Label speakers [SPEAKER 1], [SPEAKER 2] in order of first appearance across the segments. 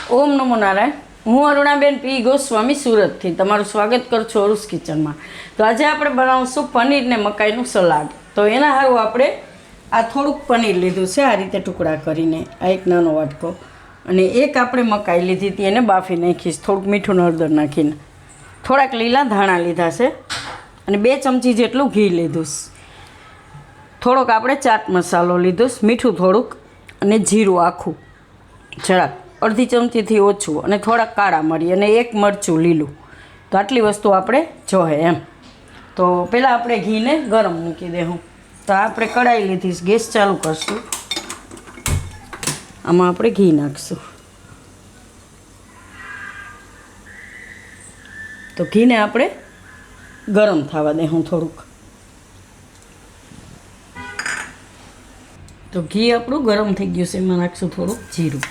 [SPEAKER 1] ઓમ નમો નારાયણ. હું અરુણાબેન પી ગોસ્વામી સુરતથી તમારું સ્વાગત કરું છું અરુસ કિચનમાં. તો આજે આપણે બનાવશું પનીર ને મકાઈનું સલાડ. તો એના સારું આપણે આ થોડુંક પનીર લીધું છે, આ રીતે ટુકડા કરીને, આ એક નાનો વાટકો, અને એક આપણે મકાઈ લીધી હતી, એને બાફી નાખીશ થોડુંક મીઠું હળદર નાખીને. થોડાક લીલા ધાણા લીધા છે અને 2 ચમચી જેટલું ઘી લીધું. થોડોક આપણે ચાટ મસાલો લીધો, મીઠું થોડુંક, અને જીરું આખું જરાક અડધી ચમચીથી ઓછું, અને થોડાક કાળા મરી, અને 1 મરચું લીલું. તો આટલી વસ્તુ આપણે જોઈએ એમ. તો પહેલાં આપણે ઘીને ગરમ મૂકી દેવું. તો આપણે કઢાઈ લીધી, ગેસ ચાલુ કરશું. આમાં આપણે ઘી નાખીશું. તો ઘીને આપણે ગરમ થવા દેવું થોડુંક. તો ઘી આપણું ગરમ થઈ ગયું છે, એમાં નાખીશું થોડુંક જીરું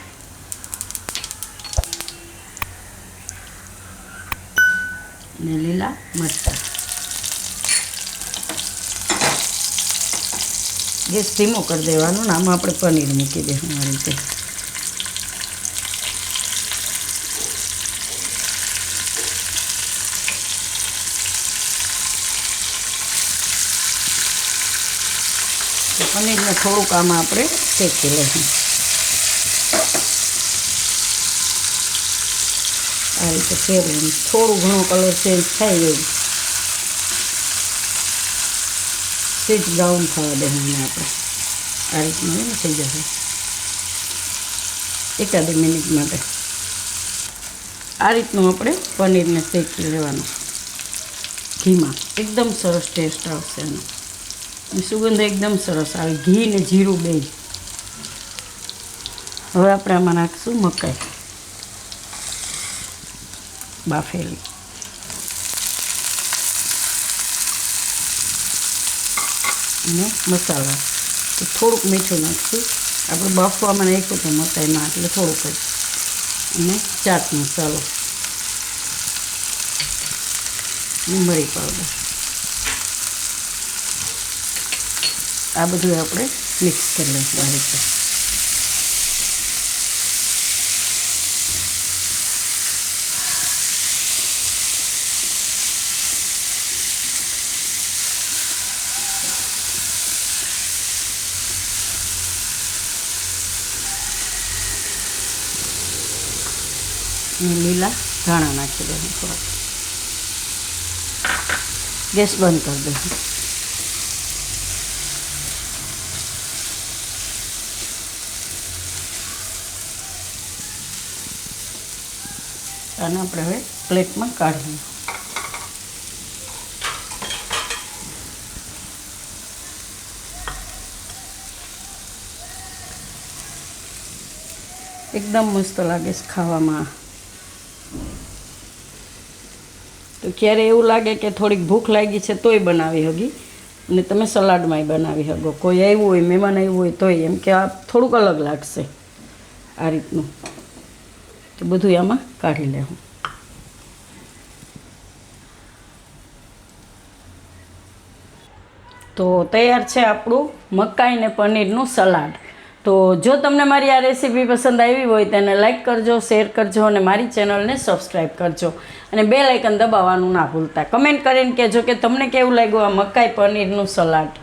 [SPEAKER 1] અને લીલા મરચાં. ગેસ ધીમો કરી દેવાનો ને આમાં આપણે પનીર મૂકી દઈશું આ રીતે. પનીરને થોડુંક આમાં આપણે શેકી લઈશું. આ રીતે ફેરવીને થોડું ઘણો કલર ચેન્જ થાય એવું સેજ બ્રાઉન થવા દેવું એને આપણે. આ રીતનું થઈ જશે 1-2 મિનિટ માટે. આ રીતનું આપણે પનીરને શેકી લેવાનું ઘીમાં. એકદમ સરસ ટેસ્ટ આવશે એનો, સુગંધ એકદમ સરસ આવે, ઘી ને જીરું બે. હવે આપણે આમાં નાખીશું મકાઈ બાફેલી, અને મસાલા. તો થોડુંક મીઠું નાખીશું, આપણે બાફવામાં નાખ્યું તો મકાઈમાં, એટલે થોડુંક જ. અને ચાટ મસાલો, મરી પાવડર. આ બધું આપણે મિક્સ કરી લઈશું આ રીતે. લીલા ધાણા નાખી દઈશું થોડાક. ગેસ બંધ કરી દઈશું. અને આપણે હવે પ્લેટમાં કાઢીએ. એકદમ મસ્ત લાગે છે ખાવામાં. તો ક્યારે એવું લાગે કે થોડીક ભૂખ લાગી છે તોય બનાવી હગી, અને તમે સલાડમાંય બનાવી શકો. કોઈ આવ્યું હોય, મહેમાન આવ્યું હોય તોય, એમ કે આ થોડુંક અલગ લાગશે આ રીતનું. તો બધું આમાં કાઢી લેવું. તો તૈયાર છે આપણું મકાઈ ને પનીરનું સલાડ. તો જો તમને મારી આ રેસીપી પસંદ આવી હોય તેને લાઈક કરજો, શેર કરજો, અને મારી ચેનલને સબસ્ક્રાઈબ કરજો, અને બેલ આઇકન દબાવવાનું ના ભૂલતા. કમેન્ટ કરીને કહેજો કે તમને કેવું લાગ્યું આ મકાઈ પનીરનું સલાડ.